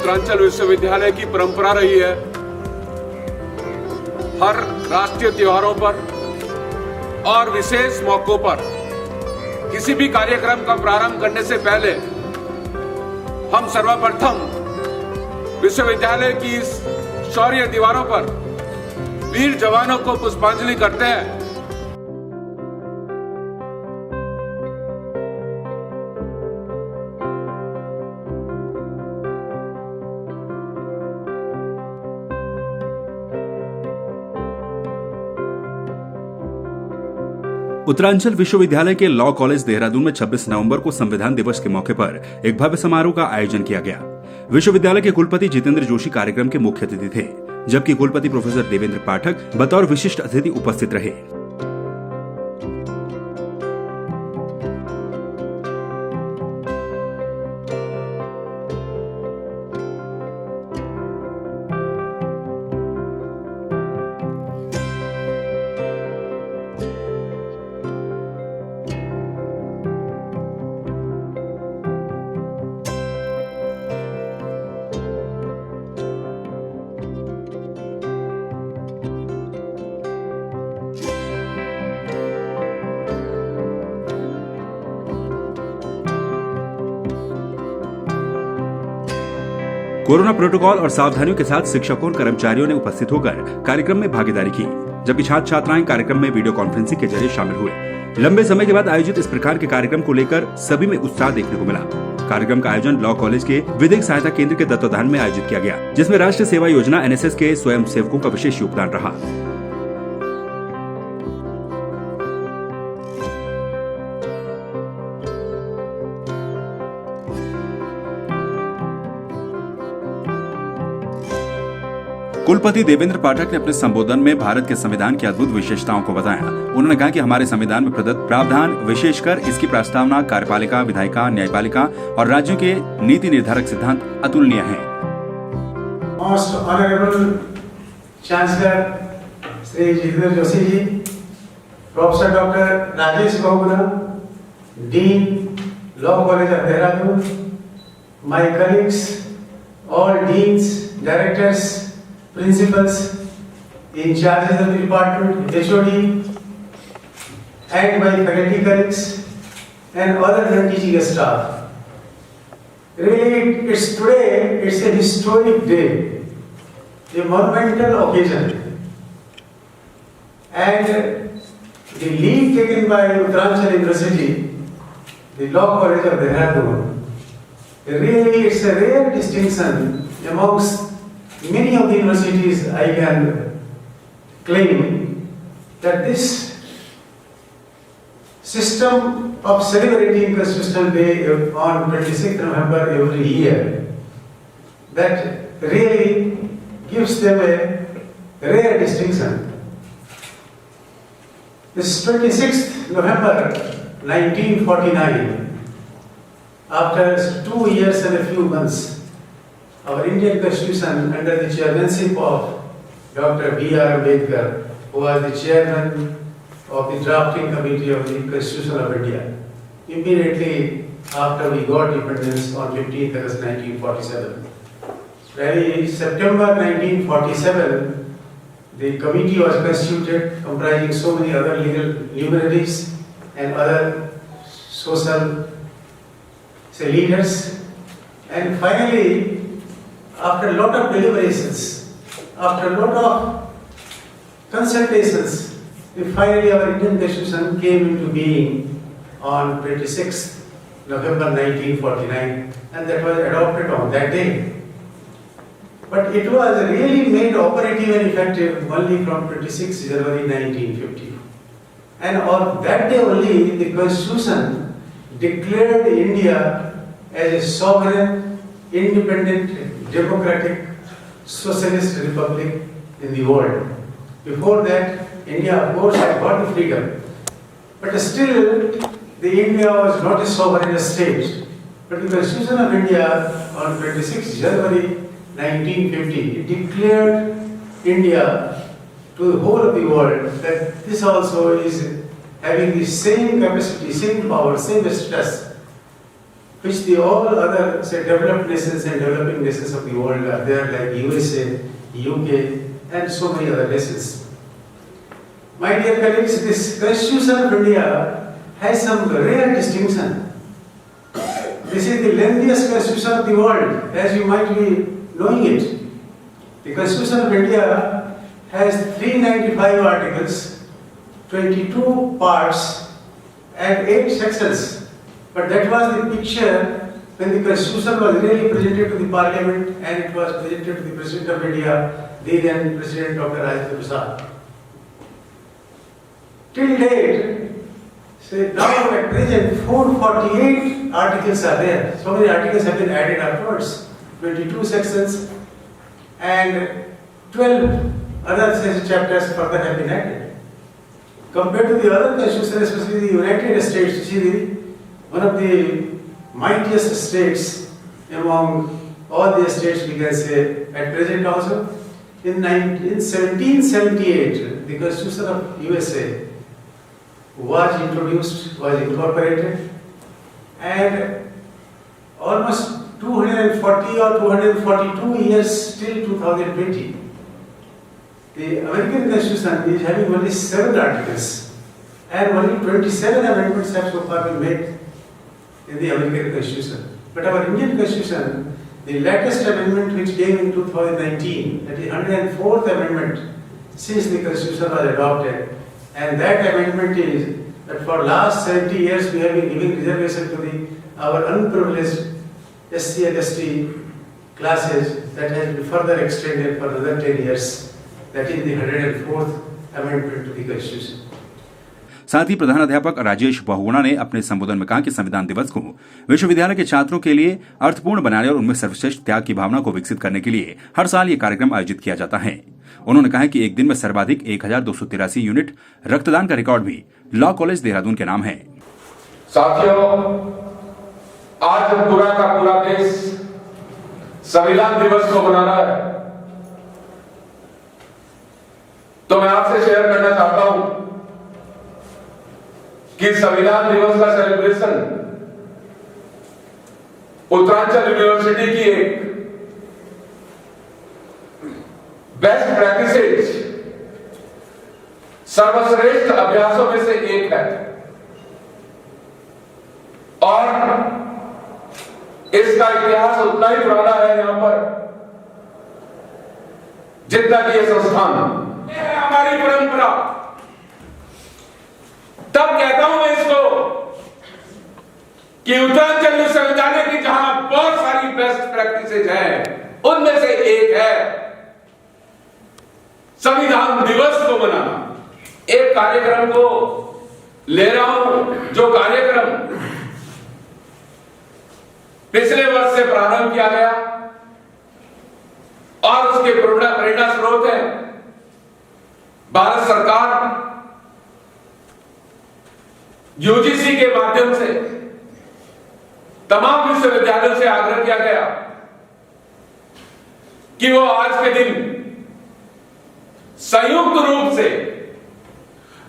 उत्तरांचल विश्वविद्यालय की परंपरा रही है हर राष्ट्रीय त्योहारों पर और विशेष मौकों पर किसी भी कार्यक्रम का प्रारंभ करने से पहले हम सर्वप्रथम विश्वविद्यालय की इस शौर्य दीवारों पर वीर जवानों को पुष्पांजलि करते हैं। उत्तरांचल विश्वविद्यालय के लॉ कॉलेज देहरादून में 26 नवंबर को संविधान दिवस के मौके पर एक भव्य समारोह का आयोजन किया गया। विश्वविद्यालय के कुलपति जितेंद्र जोशी कार्यक्रम के मुख्य अतिथि थे, जबकि कुलपति प्रोफेसर देवेंद्र पाठक बतौर विशिष्ट अतिथि उपस्थित रहे। कोरोना प्रोटोकॉल और सावधानियों के साथ शिक्षकों और कर्मचारियों ने उपस्थित होकर कार्यक्रम में भागीदारी की, जबकि छात्र छात्राएं कार्यक्रम में वीडियो कॉन्फ्रेंसिंग के जरिए शामिल हुए। लंबे समय के बाद आयोजित इस प्रकार के कार्यक्रम को लेकर सभी में उत्साह देखने को मिला। कार्यक्रम का आयोजन लॉ कॉलेज के विधिक सहायता केंद्र के तत्वाधान में आयोजित किया गया, जिसमें राष्ट्रीय सेवा योजना NSS के स्वयं सेवकों का विशेष योगदान रहा। कुलपति देवेंद्र पाठक ने अपने संबोधन में भारत के संविधान की अद्भुत विशेषताओं को बताया। उन्होंने कहा कि हमारे संविधान में प्रदत्त प्रावधान, विशेषकर इसकी प्रस्तावना, कार्यपालिका, विधायिका, न्यायपालिका और राज्यों के नीति निर्धारक सिद्धांत अतुलनीय हैं। Most honourable chancellor Shri Jitendra Joshi ji, professor doctor Rajesh Bahuguna, dean law college of Dehradun, my colleagues, all deans, directors, principals, in charges of the department, HOD, and my faculty colleagues and other non-teaching staff. Really, it's a historic day, a monumental occasion, and the lead taken by Uttaranchal University, the Law College of Dehradun, really it's a rare distinction amongst many of the universities. I can claim that this system of celebrating Constitutional Day on 26th November every year, that really gives them a rare distinction. This 26th November 1949, after 2 years and a few months, our Indian Constitution, under the chairmanship of Dr. B.R. Ambedkar, who was the chairman of the drafting committee of the Constitution of India, immediately after we got independence on 15th August 1947. In September 1947, the committee was constituted, comprising so many other legal luminaries and other social leaders, and finally, after a lot of deliberations, after a lot of consultations, finally our Indian Constitution came into being on 26th November 1949, and that was adopted on that day. But it was really made operative and effective only from 26 January 1950. And on that day only, the Constitution declared India as a sovereign, independent, democratic, socialist republic in the world. Before that, India of course had got the freedom, but still the India was not a sovereign state. But the Constitution of India on 26 January 1950, it declared India to the whole of the world that this also is having the same capacity, same power, same stress which the all other, say, developed nations and developing nations of the world are there, like USA, UK, and so many other nations. My dear colleagues, this Constitution of India has some rare distinction. This is the lengthiest Constitution of the world, as you might be knowing it. The Constitution of India has 395 articles, 22 parts, and 8 sections. But that was the picture when the Constitution was really presented to the Parliament and it was presented to the President of India, the then President Dr. Rajendra Prasad. Till date, say now at present, 448 articles are there. So many articles have been added afterwards, 22 sections, and 12 other chapters further have been added. Compared to the other constitutions, especially the United States, which is one of the mightiest states among all the states, we can say, at present also. In 1778, the Constitution of USA was introduced, was incorporated, and almost 240 or 242 years till 2020. The American Constitution is having only 7 articles, and only 27 amendments have so far been made in the American Constitution. But our Indian Constitution, the latest amendment which came in 2019, that is 104th amendment since the Constitution was adopted, and that amendment is that for last 70 years we have been giving reservation to our unprivileged SC and ST classes, that has been further extended for another 10 years. That is the 104th amendment to the Constitution. साथ ही प्रधानाध्यापक राजेश बहुगुणा ने अपने संबोधन में कहा कि संविधान दिवस को विश्वविद्यालय के छात्रों के लिए अर्थपूर्ण बनाने और उनमें सर्वश्रेष्ठ त्याग की भावना को विकसित करने के लिए हर साल ये कार्यक्रम आयोजित किया जाता है। उन्होंने कहा कि एक दिन में सर्वाधिक 1283 यूनिट रक्तदान का रिकॉर्ड भी लॉ कॉलेज देहरादून के नाम है। साथियों, आज पूरा का पूरा देश संविधान दिवस को मना रहा है, तो मैं आपसे शेयर करना चाहता हूं कि संविधान दिवस का सेलिब्रेशन उत्तरांचल यूनिवर्सिटी की एक बेस्ट प्रैक्टिसेस, सर्वश्रेष्ठ अभ्यासों में से एक है, और इसका इतिहास उतना ही पुराना है यहां पर जितना कि यह संस्थान। यह है हमारी परंपरा। तब कहता हूं मैं इसको कि उत्तरांचल विश्वविद्यालय की जहां बहुत सारी बेस्ट प्रैक्टिसेज हैं, उनमें से एक है संविधान दिवस को मनाना। एक कार्यक्रम को ले रहा हूं जो कार्यक्रम पिछले वर्ष से प्रारंभ किया गया और उसके प्रेरणा स्रोत है भारत सरकार। यूजीसी के माध्यम से तमाम विश्वविद्यालयों से आग्रह किया गया कि वो आज के दिन संयुक्त रूप से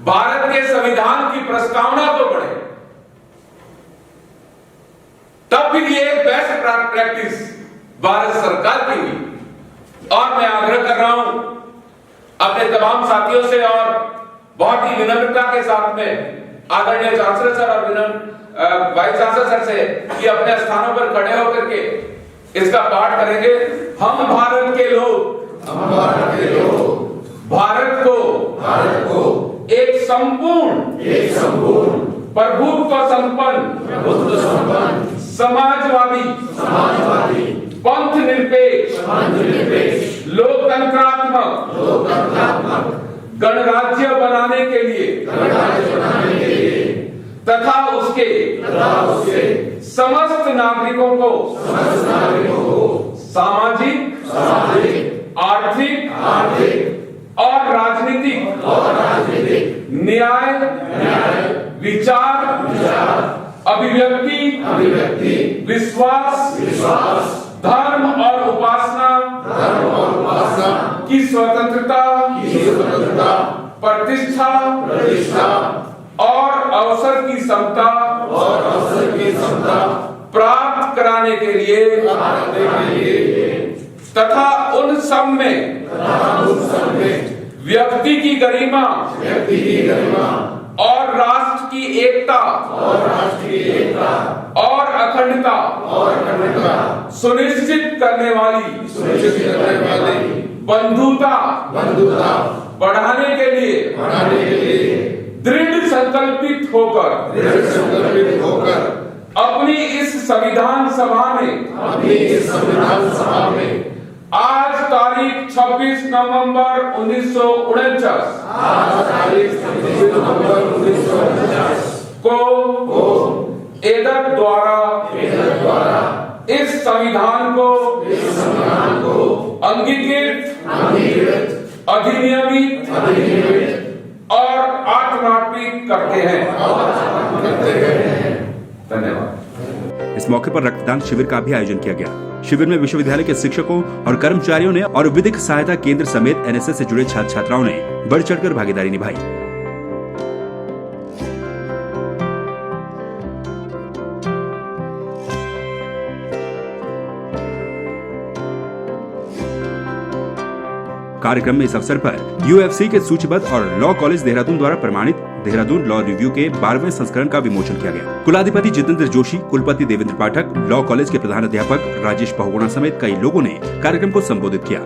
भारत के संविधान की प्रस्तावना तो पढ़े। तब भी ये बेस्ट प्रैक्टिस भारत सरकार की हुई, और मैं आग्रह कर रहा हूं अपने तमाम साथियों से और बहुत ही विनम्रता के साथ में आदरणीय चांसलर सर और वाइस चांसलर सर से कि अपने स्थानों पर खड़े होकर के इसका पाठ करेंगे। हम भारत के लोग, भारत को एक संपूर्ण प्रभुत्व संपन्न समाजवादी पंथ निरपेक्ष लोकतंत्रात्मक गणराज्य बनाने के लिए तथा उसके समस्त नागरिकों को सामाजिक, आर्थिक और राजनीतिक न्याय, विचार, अभिव्यक्ति, विश्वास, धर्म और उपासना की स्वतंत्रता, प्रतिष्ठा और अवसर की समता प्राप्त कराने के लिए तथा उन सब में व्यक्ति की गरिमा और राष्ट्र की एकता और अखंडता सुनिश्चित करने वाली बंधुता बढ़ाने के लिए दृढ़ संकल्पित होकर अपनी इस संविधान सभा में आज तारीख 26 नवंबर 1949 को एदक द्वारा इस संविधान को अंगीकृत अधिनियमित और आत्मार्पित करते हैं। धन्यवाद। इस मौके पर रक्तदान शिविर का भी आयोजन किया गया। शिविर में विश्वविद्यालय के शिक्षकों और कर्मचारियों ने और विधिक सहायता केंद्र समेत एनएसएस से जुड़े छात्र छात्राओं ने बढ़ चढ़कर भागीदारी निभाई। कार्यक्रम में इस अवसर पर यूएफसी के सूचीबद्ध और लॉ कॉलेज देहरादून द्वारा प्रमाणित देहरादून लॉ रिव्यू के 12वें संस्करण का विमोचन किया गया। कुलाधिपति जितेंद्र जोशी, कुलपति देवेंद्र पाठक, लॉ कॉलेज के प्रधान अध्यापक राजेश बहुगुणा समेत कई लोगों ने कार्यक्रम को संबोधित किया।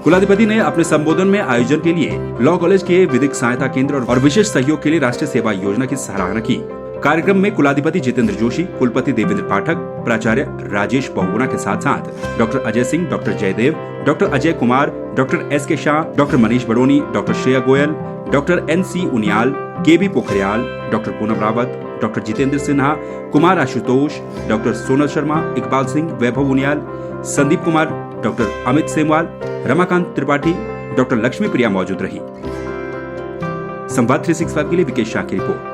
कुलाधिपति ने अपने संबोधन में आयोजन के लिए लॉ कॉलेज के विधिक सहायता केंद्र और विशेष सहयोग के लिए राष्ट्रीय सेवा योजना की सराहना की। कार्यक्रम में कुलाधिपति जितेंद्र जोशी, कुलपति देवेंद्र पाठक, प्राचार्य राजेश बहुगुणा के साथ साथ doctor Ajay Singh, doctor Jaidev, doctor Ajay Kumar, doctor S K. Shah, doctor Manish Badoni, doctor Shreya Goyal, doctor N C. Uniyal, K B. Pokhriyal, doctor Poonam Rawat, doctor Jitendra Sinha, Kumar Ashutosh, doctor Sonal Sharma, Iqbal Singh, Vaibhav Uniyal, Sandeep Kumar, doctor Amit Semwal, Ramakant Tripathi, doctor Lakshmi Priya मौजूद रही। संवाद 365 के लिए विकेश शाह की रिपोर्ट।